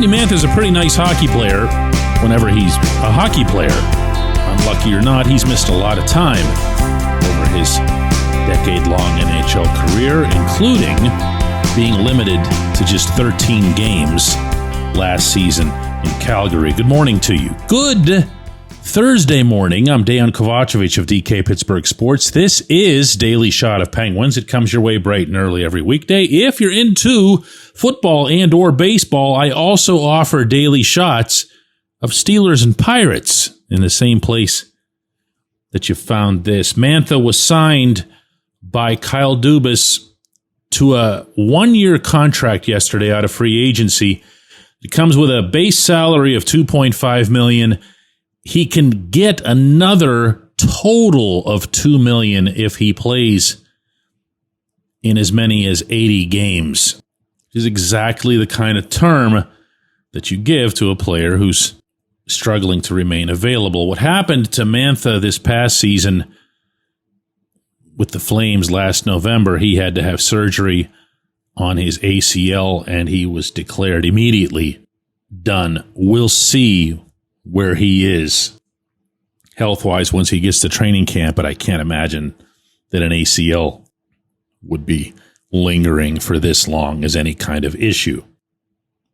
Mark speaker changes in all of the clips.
Speaker 1: Andy Mantha is a pretty nice hockey player whenever he's a hockey player. Unlucky or not, he's missed a lot of time over his decade-long NHL career, including being limited to just 13 games last season in Calgary. Good morning to you. Good Thursday morning. I'm Dejan Kovacevic of DK Pittsburgh Sports. This is Daily Shot of Penguins. It comes your way bright and early every weekday. If you're into football and or baseball, I also offer daily shots of Steelers and Pirates in the same place that you found this. Mantha was signed by Kyle Dubas to a one-year contract yesterday out of free agency. It comes with a base salary of $2.5 million. He can get another total of $2 million if he plays in as many as 80 games. Which is exactly the kind of term that you give to a player who's struggling to remain available. What happened to Mantha this past season with the Flames last November, he had to have surgery on his ACL, and he was declared immediately done. We'll see where he is health-wise once he gets to training camp, but I can't imagine that an ACL would be lingering for this long as any kind of issue.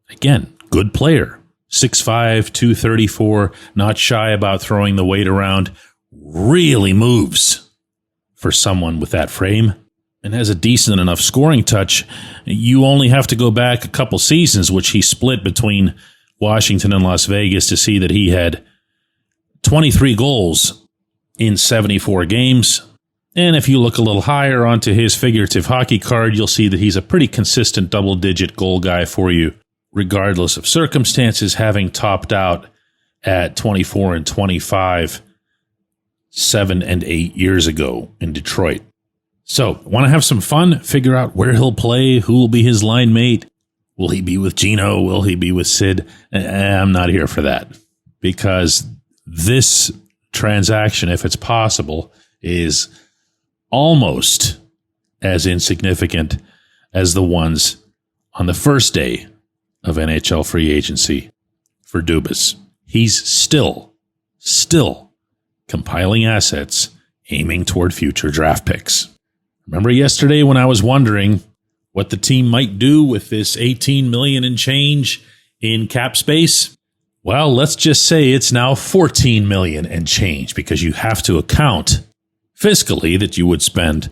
Speaker 1: Again, good player. 6'5", 234, not shy about throwing the weight around, really moves for someone with that frame, and has a decent enough scoring touch. You only have to go back a couple seasons, which he split between Washington and Las Vegas, to see that he had 23 goals in 74 games. And if you look a little higher onto his figurative hockey card, you'll see that he's a pretty consistent double-digit goal guy for you, regardless of circumstances, having topped out at 24 and 25 7 and 8 years ago in Detroit. So, want to have some fun? Figure out where he'll play, who will be his line mate. Will he be with Gino? Will he be with Sid? I'm not here for that, because this transaction, if it's possible, is almost as insignificant as the ones on the first day of NHL free agency for Dubas. He's still compiling assets, aiming toward future draft picks. Remember yesterday when I was wondering what the team might do with this $18 million and change in cap space? Well, let's just say it's now $14 million and change, because you have to account fiscally that you would spend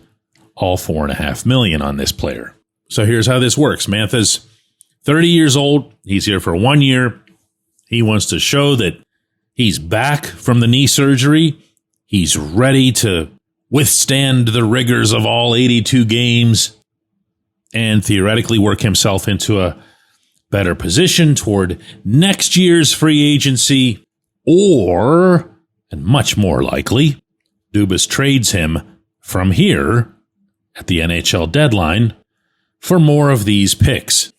Speaker 1: all $4.5 million on this player. So here's how this works. Mantha's 30 years old. He's here for 1 year. He wants to show that he's back from the knee surgery. He's ready to withstand the rigors of all 82 games and theoretically work himself into a better position toward next year's free agency, or, and much more likely, Dubas trades him from here at the NHL deadline for more of these picks.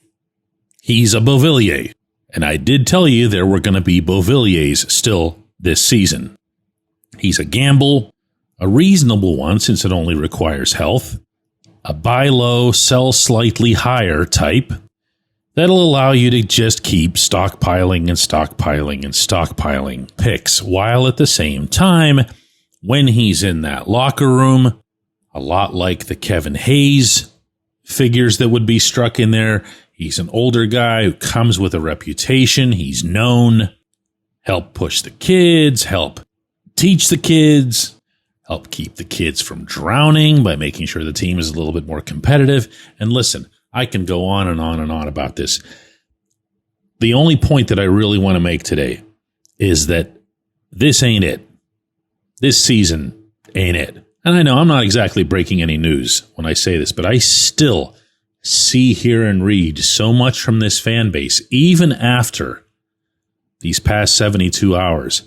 Speaker 1: He's a Beauvillier, and I did tell you there were going to be Beauvilliers still this season. He's a gamble, a reasonable one since it only requires health, a buy low, sell slightly higher type that'll allow you to just keep stockpiling and stockpiling and stockpiling picks, while at the same time, when he's in that locker room, a lot like the Kevin Hayes figures that would be struck in there, he's an older guy who comes with a reputation. He's known. Help push the kids, help teach the kids, help keep the kids from drowning by making sure the team is a little bit more competitive. And listen, I can go on and on and on about this. The only point that I really want to make today is that this ain't it. This season ain't it. And I know I'm not exactly breaking any news when I say this, but I still see, hear, and read so much from this fan base, even after these past 72 hours,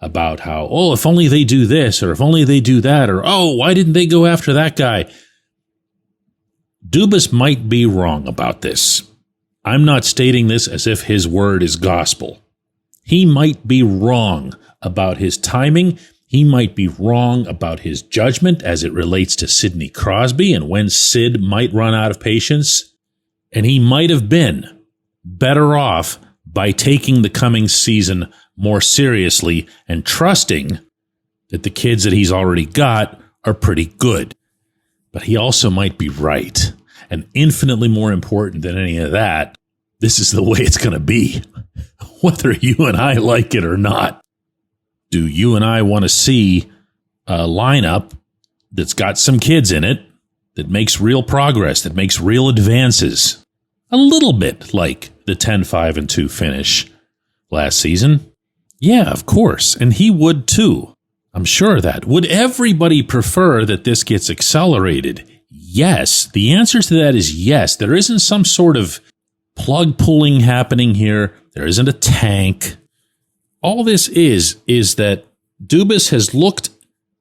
Speaker 1: about how, oh, if only they do this, or if only they do that, or, oh, why didn't they go after that guy? Dubas might be wrong about this. I'm not stating this as if his word is gospel. He might be wrong about his timing. He might be wrong about his judgment as it relates to Sidney Crosby and when Sid might run out of patience. And he might have been better off by taking the coming season more seriously and trusting that the kids that he's already got are pretty good. But he also might be right. And infinitely more important than any of that, this is the way it's going to be, whether you and I like it or not. Do you and I want to see a lineup that's got some kids in it, that makes real progress, that makes real advances? A little bit like the 10-5-2 finish last season. Yeah, of course. And he would too. I'm sure of that. Would everybody prefer that this gets accelerated? Yes. The answer to that is yes. There isn't some sort of plug pulling happening here. There isn't a tank. All this is that Dubas has looked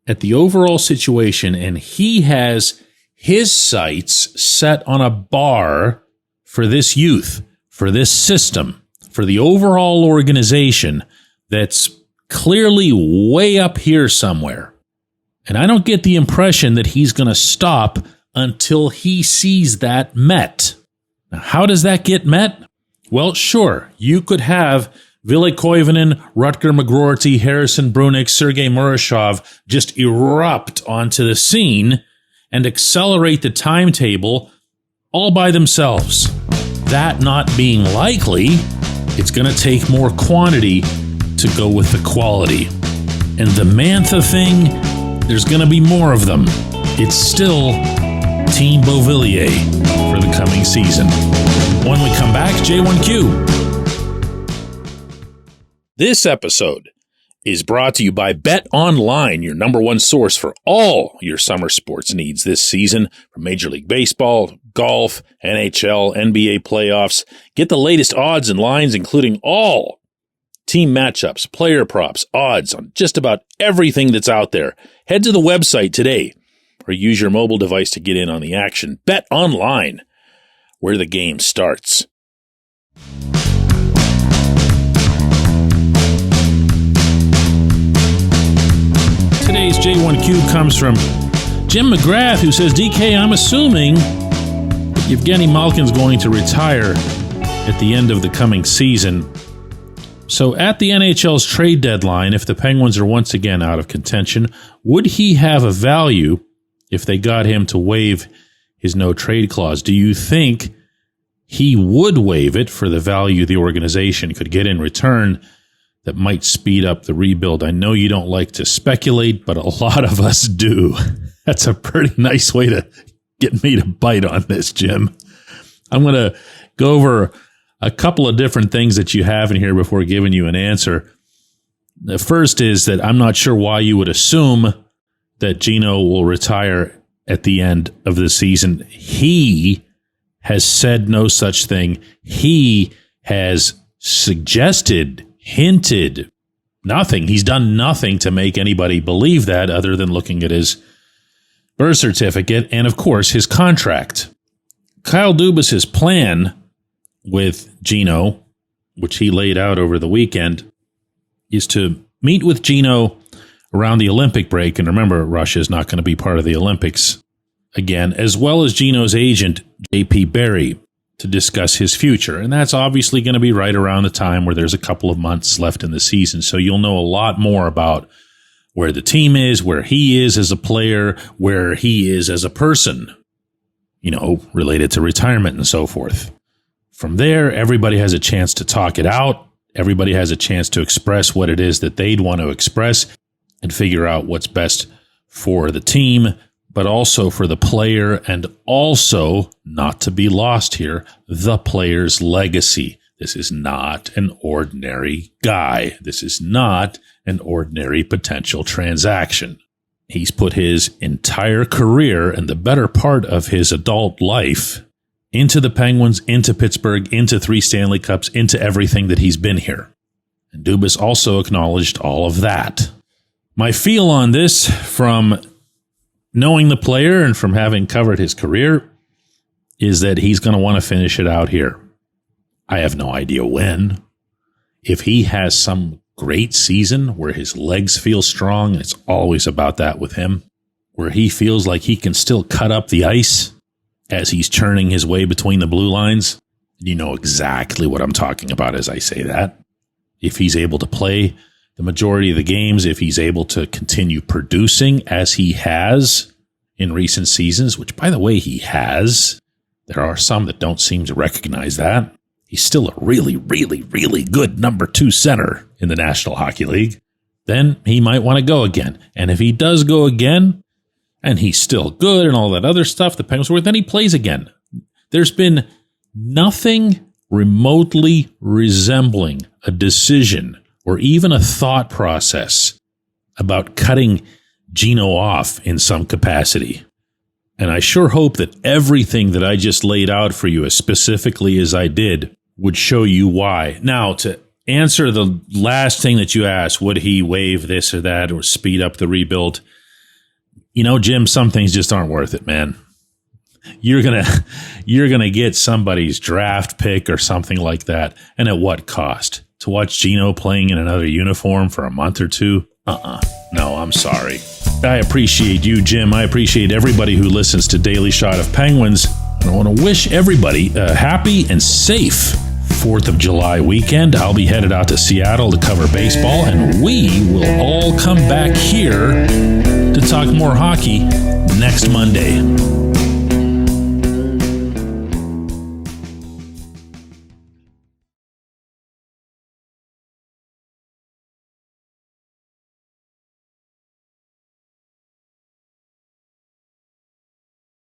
Speaker 1: at the overall situation and he has his sights set on a bar for this youth, for this system, for the overall organization that's clearly way up here somewhere. And I don't get the impression that he's going to stop until he sees that met. Now, how does that get met? Well, sure, you could have Ville Koivunen, Rutger McGroarty, Harrison Brunick, Sergei Murashov just erupt onto the scene and accelerate the timetable all by themselves. That not being likely, it's going to take more quantity to go with the quality. And the Mantha thing, there's going to be more of them. It's still Team Beauvillier for the coming season. When we come back, J1Q. This episode is brought to you by Bet Online, your number one source for all your summer sports needs this season, from Major League Baseball, golf, NHL, NBA playoffs. Get the latest odds and lines, including all team matchups, player props, odds on just about everything that's out there. Head to the website today or use your mobile device to get in on the action. Bet Online, where the game starts. Today's J1Q comes from Jim McGrath, who says, DK, I'm assuming Evgeni Malkin's going to retire at the end of the coming season. So at the NHL's trade deadline, if the Penguins are once again out of contention, would he have a value if they got him to waive his no-trade clause? Do you think he would waive it for the value the organization could get in return that might speed up the rebuild? I know you don't like to speculate, but a lot of us do. That's a pretty nice way to get me to bite on this, Jim. I'm going to go over a couple of different things that you have in here before giving you an answer. The first is that I'm not sure why you would assume that Gino will retire at the end of the season. He has said no such thing. He has suggested, hinted, nothing. He's done nothing to make anybody believe that other than looking at his birth certificate and, of course, his contract. Kyle Dubas' plan with Gino, which he laid out over the weekend, is to meet with Gino around the Olympic break. And remember, Russia is not going to be part of the Olympics again, as well as Gino's agent, J.P. Barry, to discuss his future. And that's obviously going to be right around the time where there's a couple of months left in the season. So you'll know a lot more about where the team is, where he is as a player, where he is as a person, related to retirement and so forth. From there, everybody has a chance to talk it out. Everybody has a chance to express what it is that they'd want to express and figure out what's best for the team, but also for the player, and also, not to be lost here, the player's legacy. This is not an ordinary guy. This is not an ordinary potential transaction. He's put his entire career and the better part of his adult life into the Penguins, into Pittsburgh, into 3 Stanley Cups, into everything that he's been here. And Dubas also acknowledged all of that. My feel on this, from knowing the player and from having covered his career, is that he's going to want to finish it out here. I have no idea when. If he has some great season where his legs feel strong, and it's always about that with him, where he feels like he can still cut up the ice as he's churning his way between the blue lines, You know exactly what I'm talking about as I say that. If he's able to play the majority of the games, if he's able to continue producing as he has in recent seasons, which, by the way, he has. There are some that don't seem to recognize that. He's still a really, really, really good number 2 center in the National Hockey League. Then he might want to go again. And if he does go again, and he's still good and all that other stuff, the Penguins were, then he plays again. There's been nothing remotely resembling a decision or even a thought process about cutting Gino off in some capacity. And I sure hope that everything that I just laid out for you as specifically as I did would show you why. Now, to answer the last thing that you asked, would he waive this or that or speed up the rebuild? You know, Jim, some things just aren't worth it, man. You're gonna get somebody's draft pick or something like that. And at what cost? To watch Gino playing in another uniform for a month or two? No, I'm sorry. I appreciate you, Jim. I appreciate everybody who listens to Daily Shot of Penguins. I want to wish everybody a happy and safe 4th of July weekend. I'll be headed out to Seattle to cover baseball, and we will all come back here to talk more hockey next Monday.